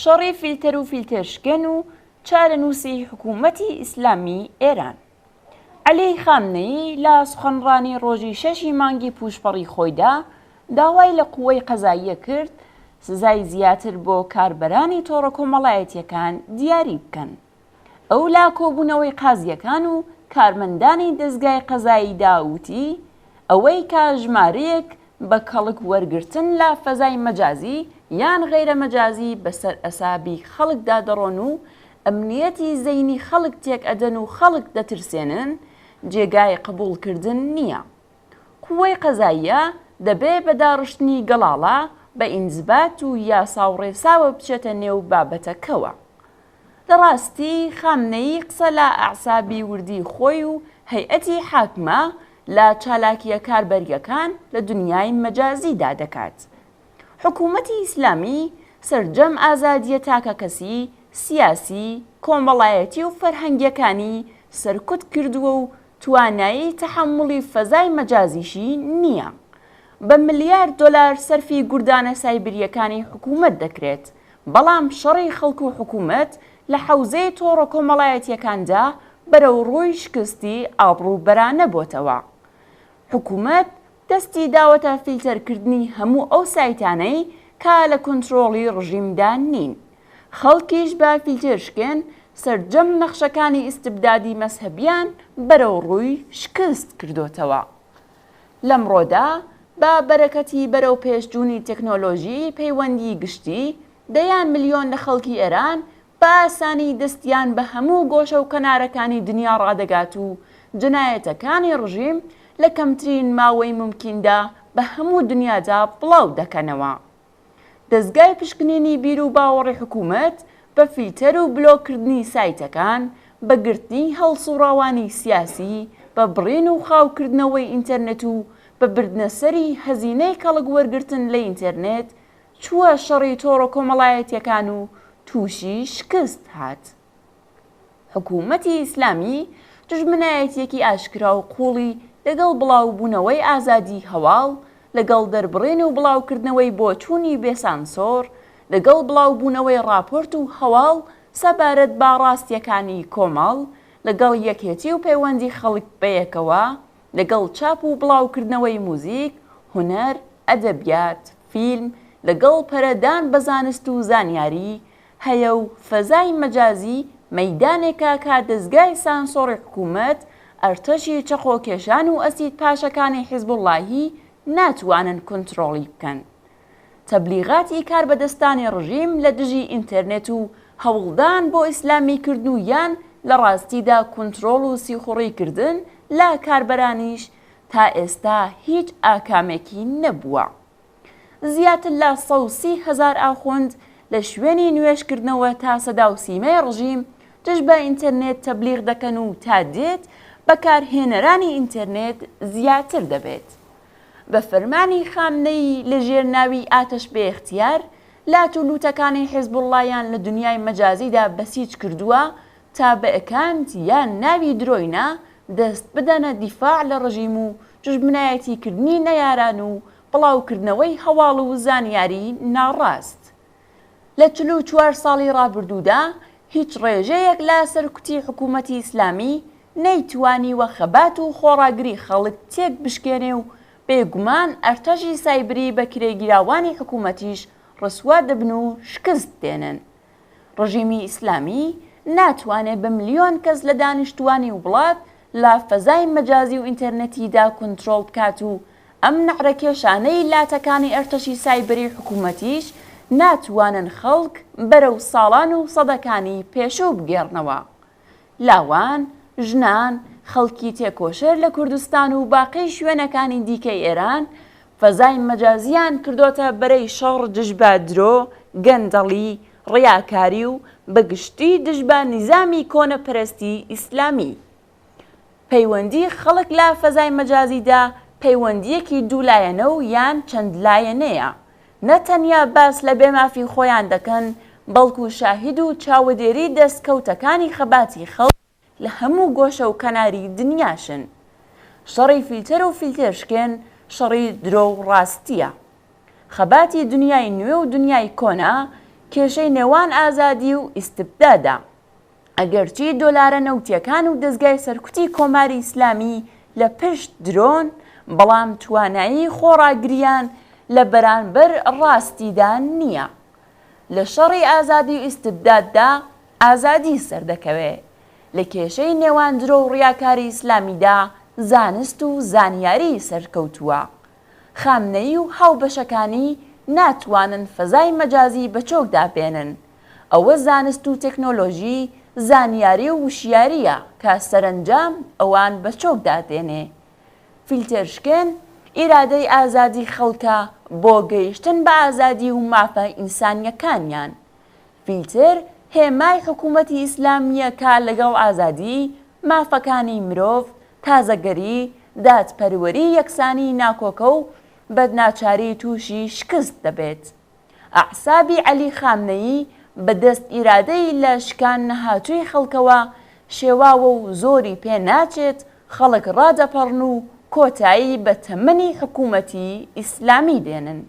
شەڕی فیلتەر و فیلتەرشکێن و چارەنووسی حکوومەتی ئیسلامی ئێران. عەلی خامنەیی لە سوخەنڕانی ڕۆژی 6 مانگی پوشپەڕی خۆیدا داوای لە قووەی قەزاییە کرد سزای زیاتر بۆ کاربەرانی تۆڕە کۆمەڵایەتیەکان دیاری بکەن. ئەو لا کۆبوونەوەی قازیەکان و کارمەندانی دەستگای قەزایی داوتی ئەوەی کە ژمارەیەک بە کەڵک وەرگرتن لە فەزای مەجازی یان غەیرە مەجازی بەسەر ئەسابی خەڵکدا دەڕۆن و ئەمنیەتی زەینی خەڵک تێک ئەدەن و خەڵک دەترسێنن جێگای قبوڵکردن نییە. قووەی قەزاییە دەبێ بە داڕشتنی گەڵاڵە بە ئینزبات و یاسا و ڕێساوە بچێتە نێو بابەتەکەوە. لەڕاستی خامنەیی قسە لە ئەعسابی وردی خۆی و هەیئەتی حاکمە لە چالاکیە کاربەریەکان لە دنیای مەجازیدا دەکات. حکوومەتی ئیسلامی سەرجەم ئازادیە تاکە کەسی، سیاسی، کۆمەڵایەتی و فەرهەنگیەکانی سەرکوت کردووە و توانایی تەحمڵی فەزای مەجازیشی نییە. بە ملیارد دۆلار سەرفی گوردانە سایبریەکانی حکوومەت دەکرێت، بەڵام شەڕی خەڵک و حکوومەت لە حەوزەی تۆڕە کۆمەڵایەتیەکاندا بەرەو ڕووی شکستی ئابڕووبەرانە بۆتەوە. حکوومەت دەستی داوەتە فیلتەرکردنی هەموو ئەو سایتانەی کە لە کۆنتڕۆڵی ڕژیمدا نین. خەڵکیش بە فیلتەرشکێن سەرجەم نەخشەکانی ئیستبدادی مەسهەبیان بەرەو ڕووی شکست کردوتەوە. لەمڕۆدا بە بەرەکەتی بەرەو پێشچوونی تەکنۆلۆژی پەیوەندی گشتی دەیان ملیۆن لە خەڵکی ئێران بە ئاسانی دەستیان بە هەموو گۆشە و کەنارەکانی دنیا ڕادەگات و جنایەتەکانی ڕژیم لە کەمترین ماوەی ممکندا بە هەموو دنیادا بڵاو دەکەنەوە. دەستگای پشکنینی بیر و باوەڕی حکوومەت بە فیلتەر و بلۆکردنی سایتەکان، بە گرتنی هەڵسوڕاوانی سیاسی، بە بڕین و خاوکردنەوەی ئینتەرنێت و بە بردنەسەری هەزینەی کەڵک وەرگرتن لە ئینتەرنێت چووە شەڕی تۆڕە کۆمەڵایەتیەکان و تووشی شکست هات. حکوومەتی ئیسلامی دژمنایەتێکی ئاشکرا و قوڵی لەگەڵ بڵاوبوونەوەی ئازادی هەواڵ، لەگەڵ دەربڕین و بڵاوکردنەوەی بۆچوونی بێسانسۆر، لەگەڵ بڵاوبوونەوەی راپۆرت و هەواڵ سەبارەت بە ڕاستیەکانی کۆمەڵ، لەگەڵ یەکێتی و پەیوەندی خەڵک بەیەکەوە، لەگەڵ چاپ و بڵاوکردنەوەی موزیک، هونەر، ئەدەبیات، فیلم، لەگەڵ پەرەدان بە زانست و زانیاری، هەیە و فەزای مەجازی مەیدانێکە کە دەستگای سانسۆڕی حکوومەت، ئەرتەشی چەقۆکێشان و ئەسید پاشەکانی حیزبوڵڵاهی ناتوانن کۆنتڕۆڵی بکەن. تەبلیغاتی کاربەدەستانی ڕژیم لە دژی ئینتەرنێت و هەوڵدان بۆ ئیسلامیکردن و یان لە ڕاستیدا کۆنتڕۆڵ و سیخوڕیکردن لە کاربەرانیش تا ئێستا هیچ ئاکامێکی نەبووە. زیاتر لە 130,000 ئاخوند لە شوێنی نوێشکردنەوە تا سەدا و سیمەی ڕژیم دژ بە ئینتەرنێت تەبلیغ دەکەن و تا دێت بەکارهێنەرانی ئینتەرنێت زیاتر دەبێت. بە فەرمانی خامنەیی لە ژێرناوی ئاتەش بە ئیختیار لاتولوتەکانی حیزبوڵڵایان لە دنیای مەجازیدا بەسیج کردووە تا بە ئەکانت یان ناوی درۆینا دەست بدەنە دیفاع لە ڕژیم و دژمنایەتیکردنی نەیاران و بڵاوکردنەوەی هەواڵ و زانیاری ناڕاست. لە 44 ساڵی ڕابردوودا هیچ ڕێژەیەک لە سەرکوتی حکوومەتی ئیسلامی نەیتوانیوە خەبات و خۆڕاگری خەڵک تێک بشکێنێ و بێگومان ئەرتەشی سایبری بە کرێگیراوانی حکوومەتیش ڕسوا دەبن و شکست دێنن. ڕژیمی ئیسلامی ناتوانێت بە ملیۆن کەس لە دانیشتوانی وڵات لە فەزای مەجازی و ئینتەرنێتیدا کۆنتڕۆڵ بکات و ئەم نەعرەکێشانەی لاتەکانی ئەرتەشی سایبری حکوومەتیش ناتوانن خەڵک بەرەو ساڵان و سەدەکانی پێشوو بگێڕنەوە. لاوان، ژنان، خەڵکی تێکۆشەر لە کوردستان و باقی شوێنەکانی دیکەی ئێران فەزای مەجازیان کردوتە بەرەی شەڕ دژ بە درۆ، گەندەڵی، ڕیاکاری و بەگشتی دژ بە نیزامی کۆنەپەرستی ئیسلامی. پەیوەندی خەڵک لە فەزای مەجازیدا پەیوەندیەکی دوولایەنە و یان چەند لایەنەیە. نەتەنیا باس لە بێمافی خۆیان دەکەن، بەڵکو شاهید و چاودێری دەستکەوتەکانی خەباتی خەڵک لە هەموو گۆشە و کەناری دنیاشن. شەڕی فیلتەر و فیلتەرشکێن شەڕی درۆ و ڕاستیە. خەباتی دنیای نوێ و دنیای کۆنا کێشەی نێوان ئازادی و ئیستبدادا. ئەگەرچی دۆلارە نەوتیەکان و دەستگای سەرکوتی کۆماری ئیسلامی لە پشت درۆن، بەڵام توانایی خۆڕاگریان لە بەرانبەر ڕاستیدا نییە. لە شەڕی ئازادی و ئیستبداددا ئازادی سەردەکەوێت. لە کێشەی نێوان درۆ و ڕیاکاری ئیسلامیدا زانست و زانیاری سەرکەوتووە. خامنەئی و هاوبەشەکانی ناتوانن فەزای مەجازی بەچۆکدا بێنن. ئەوە زانست و تەکنۆلۆژی، زانیاری و وشیاریە کە سەرنجام ئەوان بەچۆکدا دێنێ. فیلتەرشکێن ئیرادەی ئازادی خەڵکە بۆ گەیشتن بە ئازادی و مافە ئینسانیەکانیان. فیلتر هێمای حکوومەتی ئیسلامیە کە لەگەڵ ئازادی، مافەکانی مرۆڤ، تازەگەری، دادپەروەری یەکسانی ناکۆکە و بەدناچاری تووشی شکست دەبێت. ئەعسابی عەلی خامنەیی بەدەست ئیرادەی لە شکان نەهاتووی خەڵکەوە شێواوە و زۆری پێ ناچێت خەڵک ڕادەپەڕن و کۆتایی بە تەمەنی حکوومەتی ئیسلامی دێنن.